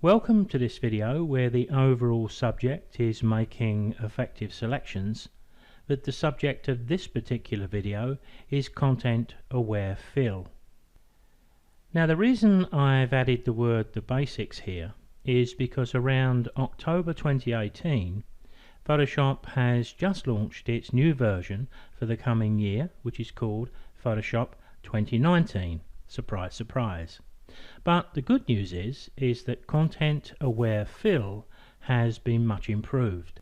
Welcome to this video where the overall subject is making effective selections, but the subject of this particular video is content aware fill. Now the reason I've added the basics here is because around October 2018 Photoshop has just launched its new version for the coming year, which is called Photoshop 2019. Surprise, surprise. But the good news is that content aware fill has been much improved.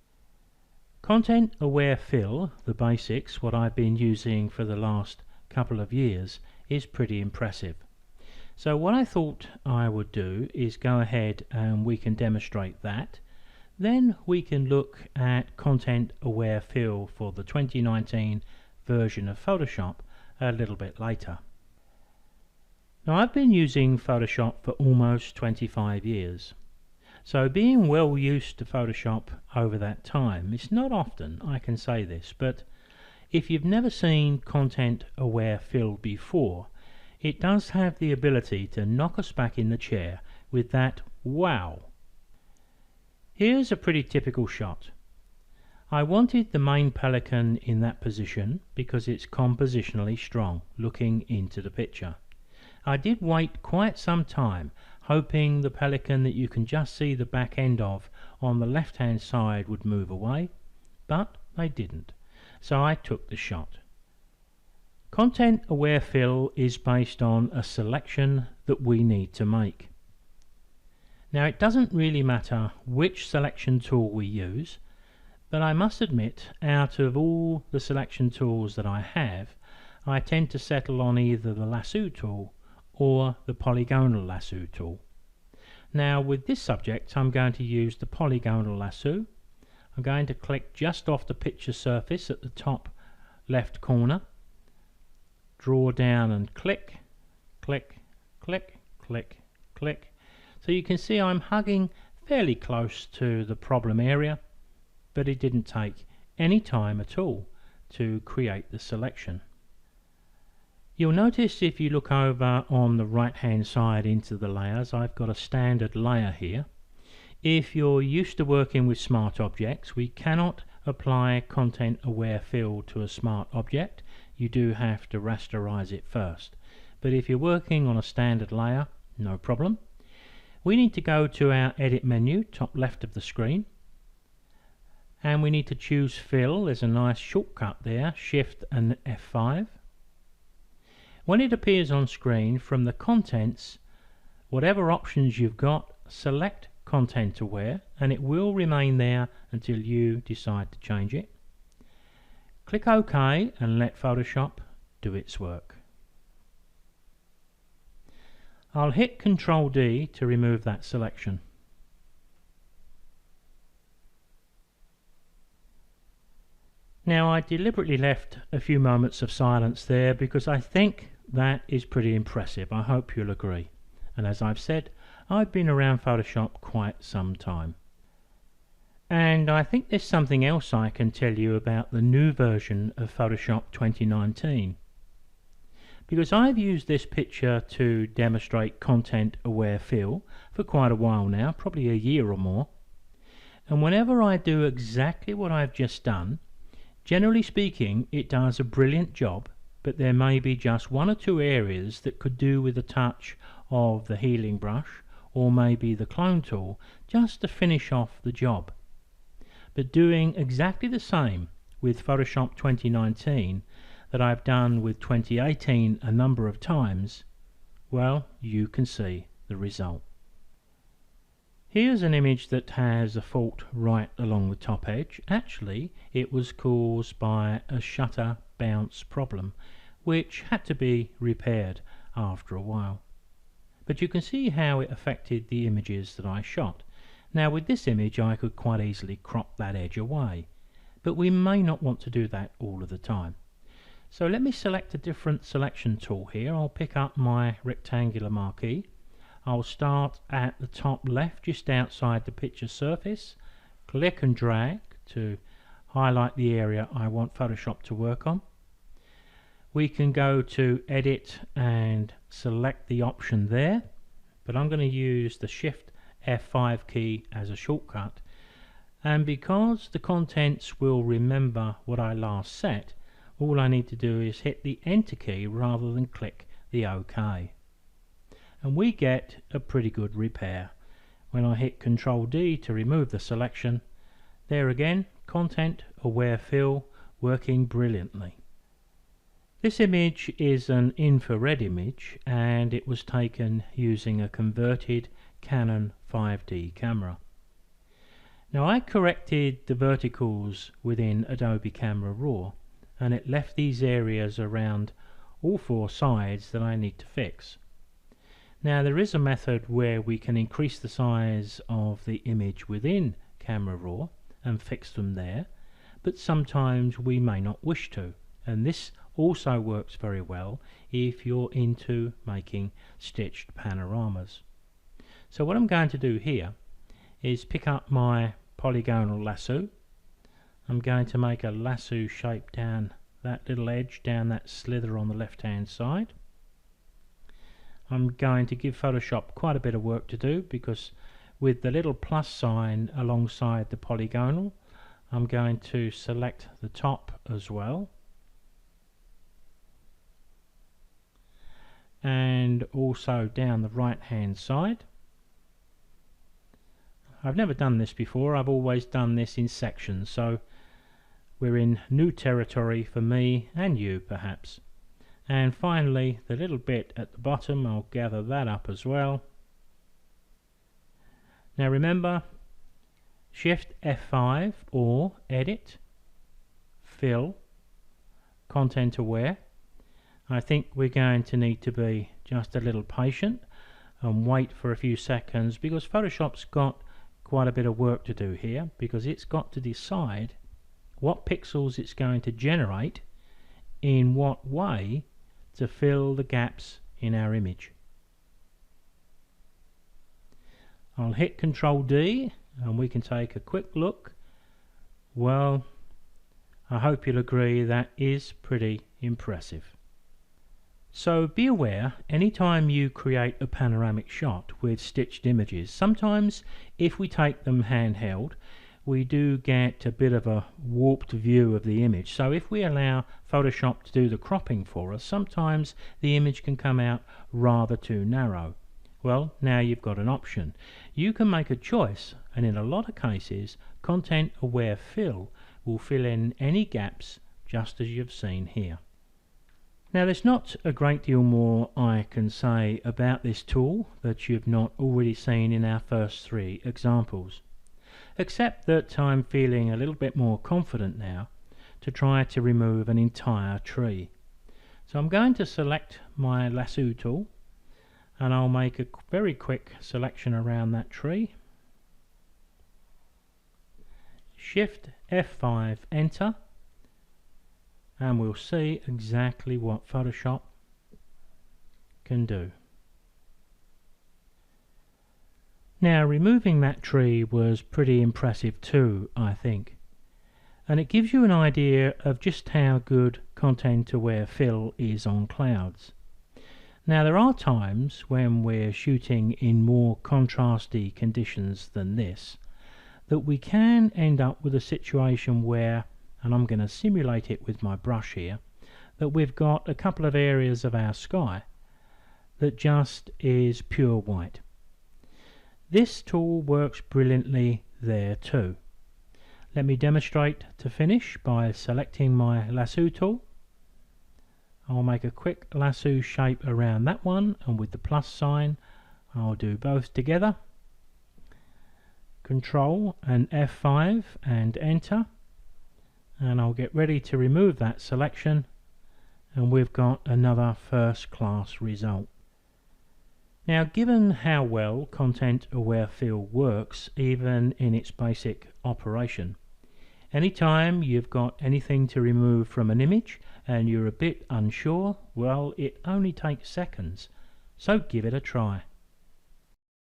Content aware fill, the basics, what I've been using for the last couple of years, is pretty impressive. So what I thought I would do is go ahead and we can demonstrate that. Then we can look at content aware fill for the 2019 version of Photoshop a little bit later. Now I've been using Photoshop for almost 25 years, so being well used to Photoshop over that time, it's not often I can say this, but if you've never seen content aware fill before, it does have the ability to knock us back in the chair with that wow. Here's a pretty typical shot. I wanted the main pelican in that position because it's compositionally strong looking into the picture. I did wait quite some time, hoping the pelican that you can just see the back end of on the left hand side would move away, but they didn't, so I took the shot. Content aware fill is based on a selection that we need to make. Now it doesn't really matter which selection tool we use, but I must admit, out of all the selection tools that I have, I tend to settle on either the lasso tool or the polygonal lasso tool. Now with this subject I'm going to use the polygonal lasso. I'm going to click just off the picture surface at the top left corner, draw down and click, click, click, click, click. So you can see I'm hugging fairly close to the problem area, but it didn't take any time at all to create the selection. You'll notice if you look over on the right hand side into the layers, I've got a standard layer here. If you're used to working with smart objects, we cannot apply content aware fill to a smart object. You do have to rasterize it first. But if you're working on a standard layer, no problem. We need to go to our edit menu, top left of the screen, and we need to choose fill. There's a nice shortcut there, Shift and F5. When it appears on screen, from the contents, whatever options you've got, select content aware and it will remain there until you decide to change it. Click OK and let Photoshop do its work. I'll hit Ctrl D to remove that selection. Now I deliberately left a few moments of silence there because I think that is pretty impressive. I hope you'll agree. And as I've said, I've been around Photoshop quite some time. And I think there's something else I can tell you about the new version of Photoshop 2019. Because I've used this picture to demonstrate content aware fill for quite a while now, probably a year or more. And whenever I do exactly what I've just done, generally speaking, it does a brilliant job, but there may be just one or two areas that could do with a touch of the healing brush or maybe the clone tool just to finish off the job. But doing exactly the same with Photoshop 2019 that I've done with 2018 a number of times, well, you can see the result. Here's an image that has a fault right along the top edge. Actually, it was caused by a shutter bounce problem, which had to be repaired after a while. But you can see how it affected the images that I shot. Now with this image I could quite easily crop that edge away, but we may not want to do that all of the time. So let me select a different selection tool here. I'll pick up my rectangular marquee. I'll start at the top left just outside the picture surface, click and drag to highlight the area I want Photoshop to work on. We can go to edit and select the option there, but I'm going to use the Shift F5 key as a shortcut, and because the contents will remember what I last set, all I need to do is hit the enter key rather than click the OK. And we get a pretty good repair. When I hit Ctrl D to remove the selection, there again, content aware fill working brilliantly. This image is an infrared image and it was taken using a converted Canon 5D camera. Now I corrected the verticals within Adobe Camera Raw and it left these areas around all four sides that I need to fix. Now there is a method where we can increase the size of the image within Camera Raw and fix them there, but sometimes we may not wish to, and this also works very well if you're into making stitched panoramas. So what I'm going to do here is pick up my polygonal lasso. I'm going to make a lasso shape down that little edge, down that slither on the left hand side. I'm going to give Photoshop quite a bit of work to do, because with the little plus sign alongside the polygonal, I'm going to select the top as well, and also down the right hand side. I've never done this before, I've always done this in sections, so we're in new territory for me and you perhaps. And finally the little bit at the bottom, I'll gather that up as well. Now remember, Shift F5 or Edit, Fill, Content Aware. I think we're going to need to be just a little patient and wait for a few seconds, because Photoshop's got quite a bit of work to do here, because it's got to decide what pixels it's going to generate in what way to fill the gaps in our image. I'll hit Ctrl D and we can take a quick look. Well, I hope you'll agree that is pretty impressive. So be aware, anytime you create a panoramic shot with stitched images, sometimes if we take them handheld, we do get a bit of a warped view of the image. So if we allow Photoshop to do the cropping for us, sometimes the image can come out rather too narrow. Well, now you've got an option. You can make a choice, and in a lot of cases, Content Aware Fill will fill in any gaps just as you've seen here. Now there's not a great deal more I can say about this tool that you've not already seen in our first three examples, except that I'm feeling a little bit more confident now to try to remove an entire tree. So I'm going to select my lasso tool and I'll make a very quick selection around that tree. Shift F5 enter, and we'll see exactly what Photoshop can do. Now removing that tree was pretty impressive too, I think, and it gives you an idea of just how good Content Aware Fill is on clouds. Now there are times when we're shooting in more contrasty conditions than this that we can end up with a situation where, and I'm going to simulate it with my brush here, that we've got a couple of areas of our sky that just is pure white. This tool works brilliantly there too. Let me demonstrate to finish by selecting my lasso tool. I'll make a quick lasso shape around that one, and with the plus sign I'll do both together. Control and F5 and enter, and I'll get ready to remove that selection, and we've got another first class result. Now given how well Content Aware Fill works even in its basic operation, anytime you've got anything to remove from an image and you're a bit unsure, well, it only takes seconds, so give it a try.